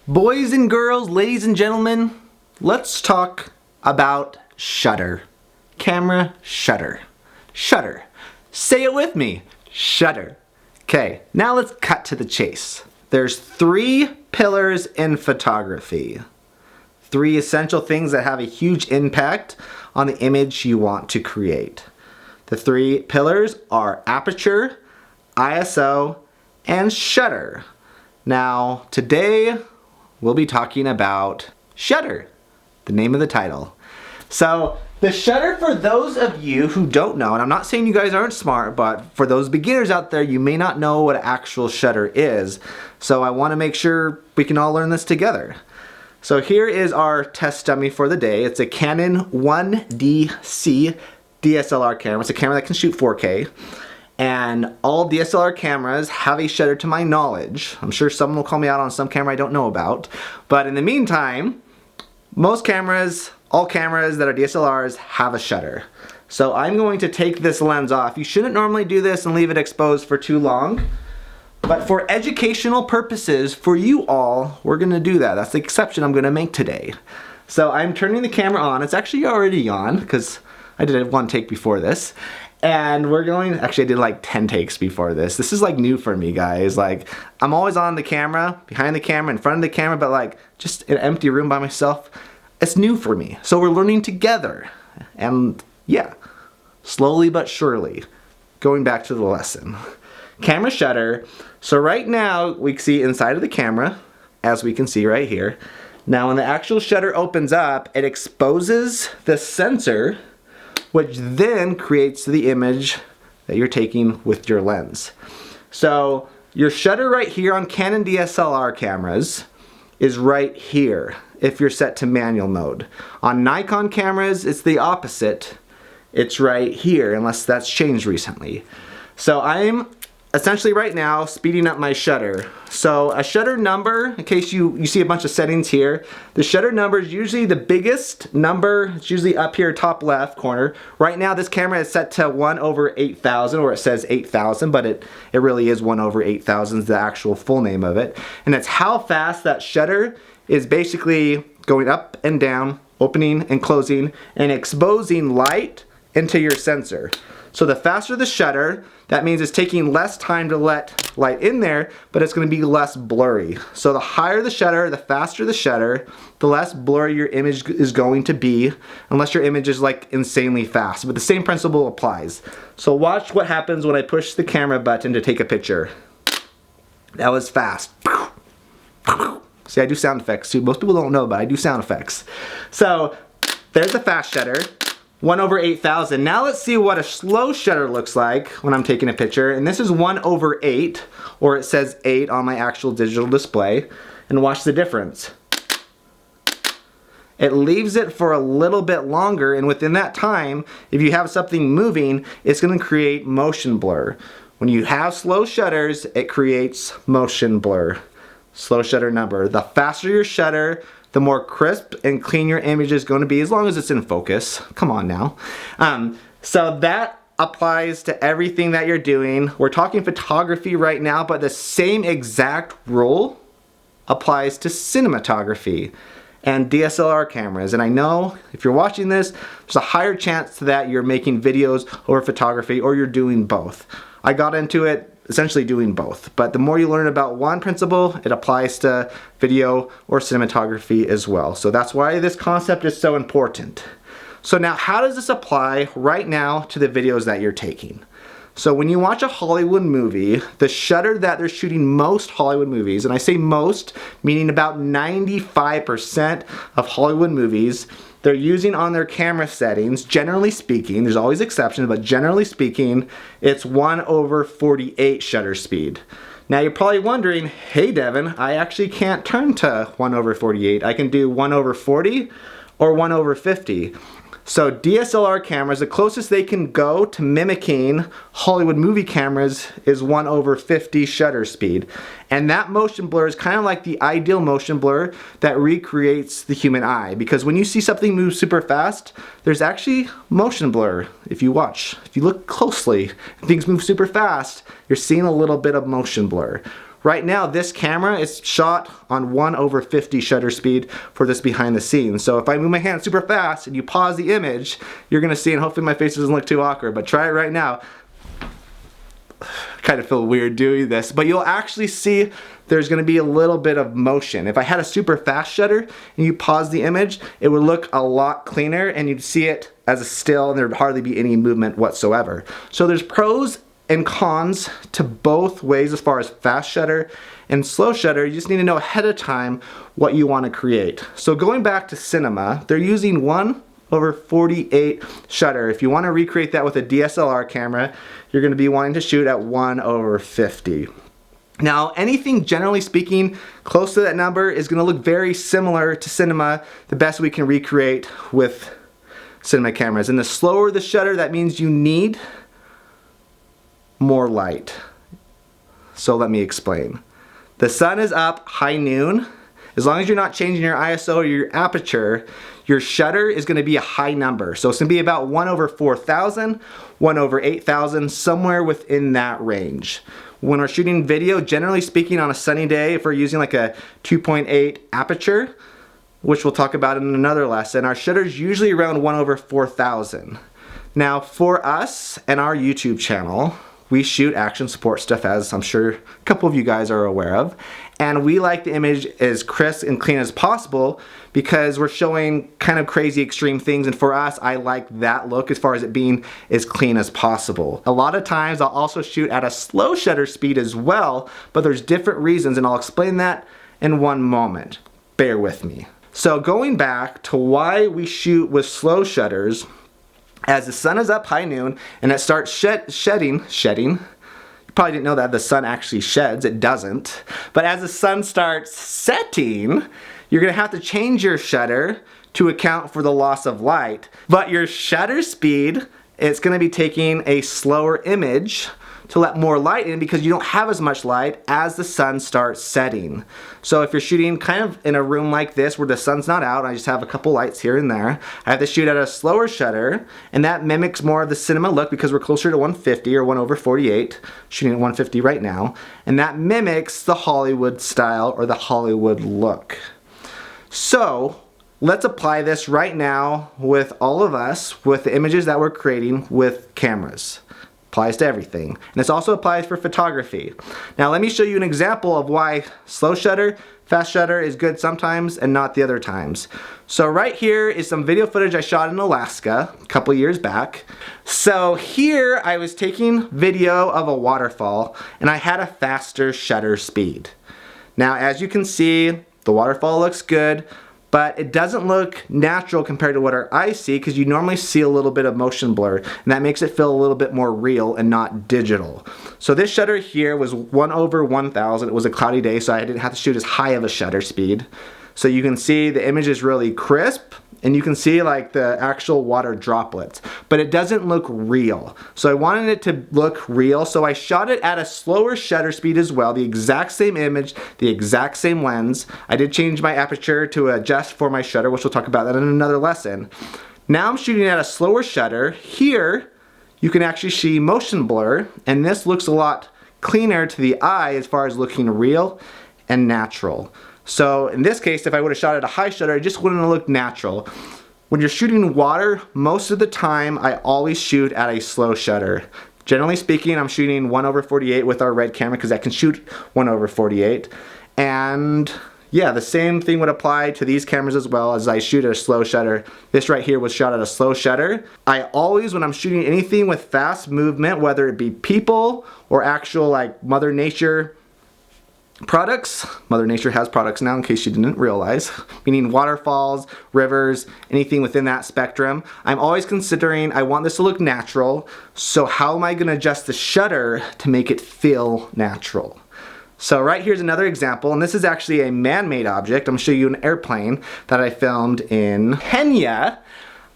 Boys and girls, ladies and gentlemen, let's talk about shutter. Camera shutter. Shutter. Say it with me. Shutter. Okay, now let's cut to the chase. There's 3 pillars in photography. 3 essential things that have a huge impact on the image you want to create. The 3 pillars are aperture, ISO, and shutter. Now, today we'll be talking about shutter, the name of the title. So, the shutter, for those of you who don't know, and I'm not saying you guys aren't smart, but for those beginners out there, you may not know what an actual shutter is. So I want to make sure we can all learn this together. So here is our test dummy for the day. It's a Canon 1DC DSLR camera. It's a camera that can shoot 4K. And all DSLR cameras have a shutter to my knowledge. I'm sure someone will call me out on some camera I don't know about. But in the meantime, most cameras, all cameras that are DSLRs have a shutter. So I'm going to take this lens off. You shouldn't normally do this and leave it exposed for too long. But for educational purposes, for you all, we're going to do that. That's the exception I'm going to make today. So I'm turning the camera on. It's actually already on because I did 1 take before this. And we're going, actually I did like 10 takes before this. This is like new for me, guys. Like, I'm always on the camera, behind the camera, in front of the camera, but like just in an empty room by myself. It's new for me. So we're learning together. And yeah, slowly but surely, going back to the lesson. Camera shutter. So right now we see inside of the camera, as we can see right here. Now when the actual shutter opens up, it exposes the sensor, which then creates the image that you're taking with your lens. So your shutter right here on Canon DSLR cameras is right here if you're set to manual mode. On Nikon cameras, it's the opposite. It's right here, unless that's changed recently. So I'm essentially right now speeding up my shutter. So a shutter number, in case you see a bunch of settings here, the shutter number is usually the biggest number. It's usually up here top left corner. Right now this camera is set to 1/8000, or it says 8000, but it really is 1/8000 is the actual full name of it. And it's how fast that shutter is basically going up and down, opening and closing, and exposing light into your sensor. So the faster the shutter, that means it's taking less time to let light in there, but it's going to be less blurry. So the higher the shutter, the faster the shutter, the less blurry your image is going to be, unless your image is like insanely fast. But the same principle applies. So watch what happens when I push the camera button to take a picture. That was fast. See, I do sound effects too. Most people don't know, but I do sound effects. So there's the fast shutter. 1/8000. Now let's see what a slow shutter looks like when I'm taking a picture. And this is 1/8, or it says 8 on my actual digital display. And watch the difference. It leaves it for a little bit longer, and within that time, if you have something moving, it's going to create motion blur. When you have slow shutters, it creates motion blur. Slow shutter number. The faster your shutter, the more crisp and clean your image is going to be, as long as it's in focus. Come on now. So that applies to everything that you're doing. We're talking photography right now, but the same exact rule applies to cinematography and DSLR cameras. And I know if you're watching this, there's a higher chance that you're making videos or photography, or you're doing both. I got into it essentially doing both. But the more you learn about one principle, it applies to video or cinematography as well. So that's why this concept is so important. So now, how does this apply right now to the videos that you're taking? So when you watch a Hollywood movie, the shutter that they're shooting most Hollywood movies, and I say most, meaning about 95% of Hollywood movies, they're using on their camera settings, generally speaking, there's always exceptions, but generally speaking, it's 1/48 shutter speed. Now you're probably wondering, hey Devin, I actually can't turn to 1/48. I can do 1/40 or 1/50. So DSLR cameras, the closest they can go to mimicking Hollywood movie cameras is 1/50 shutter speed. And that motion blur is kind of like the ideal motion blur that recreates the human eye. Because when you see something move super fast, there's actually motion blur if you watch. If you look closely, if things move super fast, you're seeing a little bit of motion blur. right now this camera is shot on 1/50 shutter speed for this behind the scenes. So if I move my hand super fast and you pause the image, you're gonna see, and hopefully my face doesn't look too awkward, but try it right now. Kind of feel weird doing this, but you'll actually see there's going to be a little bit of motion. If I had a super fast shutter and you pause the image, it would look a lot cleaner and you'd see it as a still and there'd hardly be any movement whatsoever. So there's pros and cons to both ways as far as fast shutter and slow shutter. You just need to know ahead of time what you want to create. So going back to cinema, they're using 1/48 shutter. If you want to recreate that with a DSLR camera, you're going to be wanting to shoot at 1/50. Now, anything generally speaking close to that number is going to look very similar to cinema, the best we can recreate with cinema cameras. And the slower the shutter, that means you need more light. So let me explain. The sun is up high noon. As long as you're not changing your ISO or your aperture, your shutter is going to be a high number. So it's going to be about 1/4000, 1/8000, somewhere within that range. When we're shooting video, generally speaking on a sunny day, if we're using like a 2.8 aperture, which we'll talk about in another lesson, our shutter is usually around 1/4000. Now for us and our YouTube channel, we shoot action support stuff, as I'm sure a couple of you guys are aware of. And we like the image as crisp and clean as possible because we're showing kind of crazy extreme things, and for us, I like that look as far as it being as clean as possible. A lot of times I'll also shoot at a slow shutter speed as well, but there's different reasons, and I'll explain that in one moment. Bear with me. So going back to why we shoot with slow shutters, as the sun is up high noon and it starts shedding, you probably didn't know that the sun actually sheds, it doesn't. But as the sun starts setting, you're gonna have to change your shutter to account for the loss of light. But your shutter speed, it's gonna be taking a slower image to let more light in because you don't have as much light as the sun starts setting. So if you're shooting kind of in a room like this where the sun's not out, I just have a couple lights here and there, I have to shoot at a slower shutter, and that mimics more of the cinema look because we're closer to 150 or 1/48, shooting at 150 right now, and that mimics the Hollywood style or the Hollywood look. So let's apply this right now with all of us, with the images that we're creating with cameras. Applies to everything. And this also applies for photography. Now let me show you an example of why slow shutter, fast shutter is good sometimes and not the other times. So right here is some video footage I shot in Alaska a couple years back. So here I was taking video of a waterfall and I had a faster shutter speed. Now as you can see, the waterfall looks good, but it doesn't look natural compared to what our eyes see because you normally see a little bit of motion blur, and that makes it feel a little bit more real and not digital. So this shutter here was 1/1000. It was a cloudy day, so I didn't have to shoot as high of a shutter speed. So you can see the image is really crisp, and you can see like the actual water droplets, but it doesn't look real. So I wanted it to look real, so I shot it at a slower shutter speed as well, the exact same image, the exact same lens. I did change my aperture to adjust for my shutter, which we'll talk about that in another lesson. Now I'm shooting at a slower shutter. Here, you can actually see motion blur, and this looks a lot cleaner to the eye as far as looking real and natural. So in this case, if I would have shot at a high shutter, it just wouldn't look natural. When you're shooting water, most of the time I always shoot at a slow shutter. Generally speaking, I'm shooting 1/48 with our red camera because I can shoot 1/48. And yeah, the same thing would apply to these cameras as well, as I shoot at a slow shutter. This right here was shot at a slow shutter. I always, when I'm shooting anything with fast movement, whether it be people or actual like Mother Nature products, Mother Nature has products now in case you didn't realize, meaning waterfalls, rivers, anything within that spectrum, I'm always considering I want this to look natural, so how am I going to adjust the shutter to make it feel natural? So right here's another example, and this is actually a man-made object. I'm going to show you an airplane that I filmed in Kenya.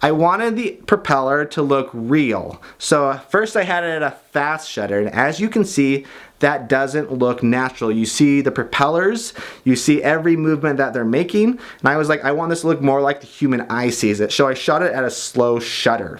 I wanted the propeller to look real. So first I had it at a fast shutter, and as you can see, that doesn't look natural. You see the propellers, you see every movement that they're making, and I was like, I want this to look more like the human eye sees it. So I shot it at a slow shutter.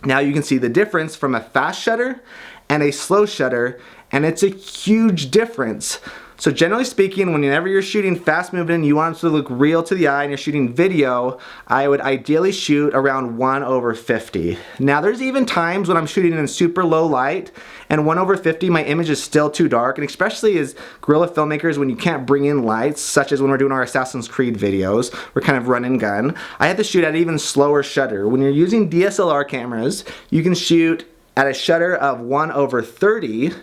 Now you can see the difference from a fast shutter and a slow shutter, and it's a huge difference. So generally speaking, whenever you're shooting fast moving, you want it to look real to the eye and you're shooting video, I would ideally shoot around 1/50. Now there's even times when I'm shooting in super low light and 1/50 my image is still too dark, and especially as guerrilla filmmakers when you can't bring in lights, such as when we're doing our Assassin's Creed videos, we're kind of run and gun, I have to shoot at even slower shutter. When you're using DSLR cameras, you can shoot at a shutter of 1/30,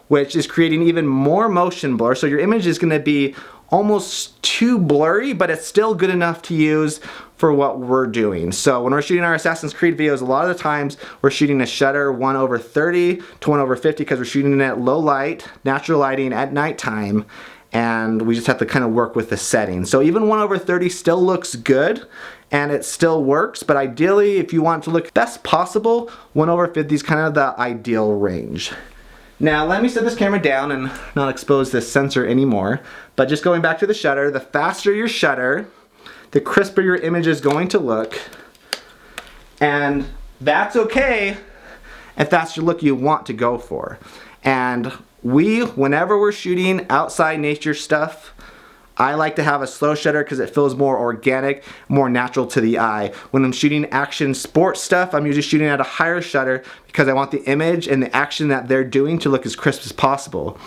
which is creating even more motion blur. So your image is going to be almost too blurry, but it's still good enough to use for what we're doing. So when we're shooting our Assassin's Creed videos, a lot of the times we're shooting a shutter 1/30 to 1/50 because we're shooting it at low light, natural lighting at nighttime, and we just have to kind of work with the setting. So even 1/30 still looks good and it still works, but ideally if you want it to look best possible, 1/50 is kind of the ideal range. Now let me set this camera down and not expose this sensor anymore, but just going back to the shutter, the faster your shutter, the crisper your image is going to look, and that's okay if that's your look you want to go for. And whenever we're shooting outside nature stuff, I like to have a slow shutter because it feels more organic, more natural to the eye. When I'm shooting action sports stuff, I'm usually shooting at a higher shutter because I want the image and the action that they're doing to look as crisp as possible.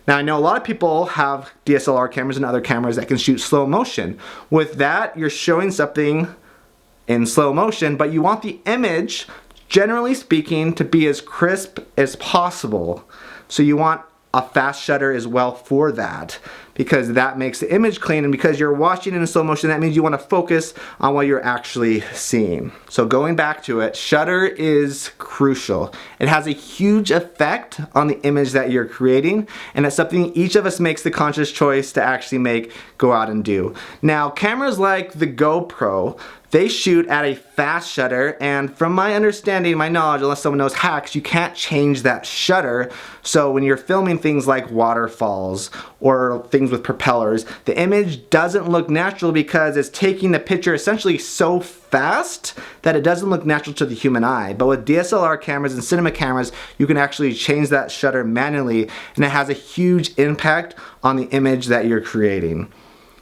Now I know a lot of people have DSLR cameras and other cameras that can shoot slow motion. With that, you're showing something in slow motion, but you want the image, generally speaking, to be as crisp as possible. So you want a fast shutter as well for that, because that makes the image clean, and because you're watching in slow motion, that means you want to focus on what you're actually seeing. So going back to it, shutter is crucial. It has a huge effect on the image that you're creating, and it's something each of us makes the conscious choice to actually go out and do. Now cameras like the GoPro, they shoot at a fast shutter, and from my understanding, my knowledge, unless someone knows hacks, you can't change that shutter. So when you're filming things like waterfalls or things with propellers, the image doesn't look natural because it's taking the picture essentially so fast that it doesn't look natural to the human eye. But with DSLR cameras and cinema cameras, you can actually change that shutter manually, and it has a huge impact on the image that you're creating.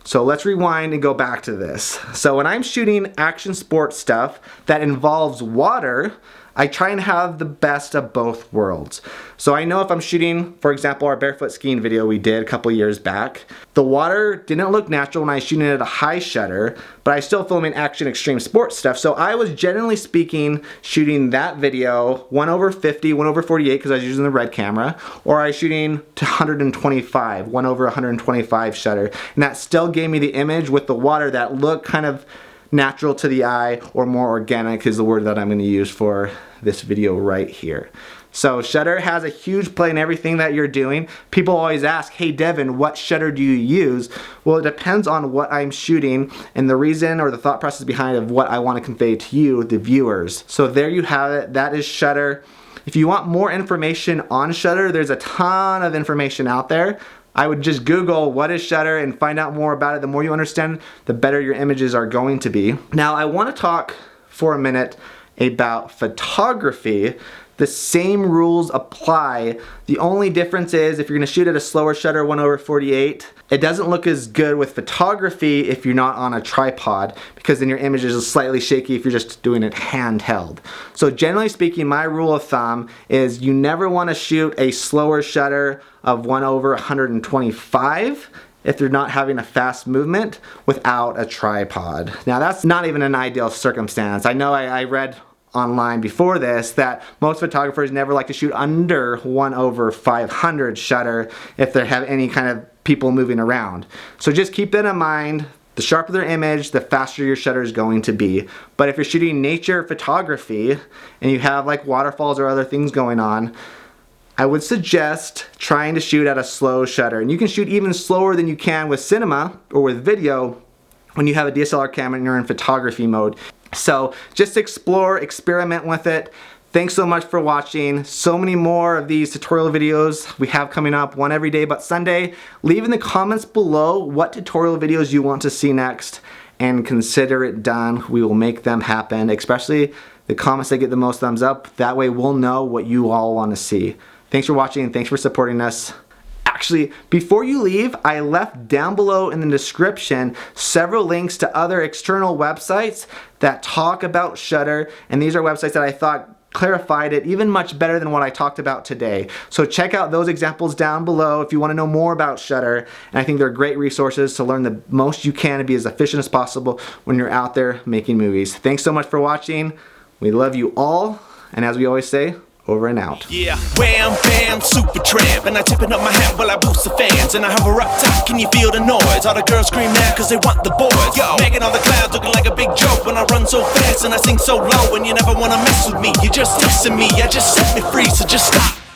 So let's rewind and go back to this. So when I'm shooting action sports stuff that involves water, I try and have the best of both worlds. So I know if I'm shooting, for example, our barefoot skiing video we did a couple years back, the water didn't look natural when I was shooting at a high shutter, but I still filming action extreme sports stuff. So I was generally speaking shooting that video 1/50, 1/48 because I was using the red camera, or I was shooting to 125, 1/125 shutter, and that still gave me the image with the water that looked kind of natural to the eye, or more organic is the word that I'm going to use for this video right here. So shutter has a huge play in everything that you're doing. People always ask, hey Devin, what shutter do you use? Well, it depends on what I'm shooting and the reason or the thought process behind of what I want to convey to you, the viewers. So there you have it. That is shutter. If you want more information on shutter, there's a ton of information out there. I would just Google what is shutter and find out more about it. The more you understand, the better your images are going to be. Now I want to talk for a minute about photography. The same rules apply. The only difference is if you're going to shoot at a slower shutter, 1/48, it doesn't look as good with photography if you're not on a tripod, because then your image is slightly shaky if you're just doing it handheld. So generally speaking, my rule of thumb is you never want to shoot a slower shutter of 1/125 if you're not having a fast movement without a tripod. Now that's not even an ideal circumstance. I know I read online before this that most photographers never like to shoot under 1/500 shutter if they have any kind of people moving around. So just keep that in mind. The sharper their image, the faster your shutter is going to be. But if you're shooting nature photography and you have like waterfalls or other things going on, I would suggest trying to shoot at a slow shutter. And you can shoot even slower than you can with cinema or with video when you have a DSLR camera and you're in photography mode. So just explore, experiment with it. Thanks so much for watching. So many more of these tutorial videos we have coming up, one every day but Sunday. Leave in the comments below what tutorial videos you want to see next and consider it done. We will make them happen, especially the comments that get the most thumbs up. That way we'll know what you all want to see. Thanks for watching and thanks for supporting us. Actually, before you leave, I left down below in the description several links to other external websites that talk about shutter, and these are websites that I thought clarified it even much better than what I talked about today. So check out those examples down below if you want to know more about shutter, and I think they're great resources to learn the most you can to be as efficient as possible when you're out there making movies. Thanks so much for watching. We love you all, and as we always say, over and out. Yeah, wham, bam, super tramp. And I tipping up my hat while I boost the fans. And I hover up top, can you feel the noise? All the girls scream now cause they want the boys. Yo, making all the clouds looking like a big joke. When I run so fast and I sing so low. And you never wanna mess with me, you're just dissing me. I just set me free, so just stop.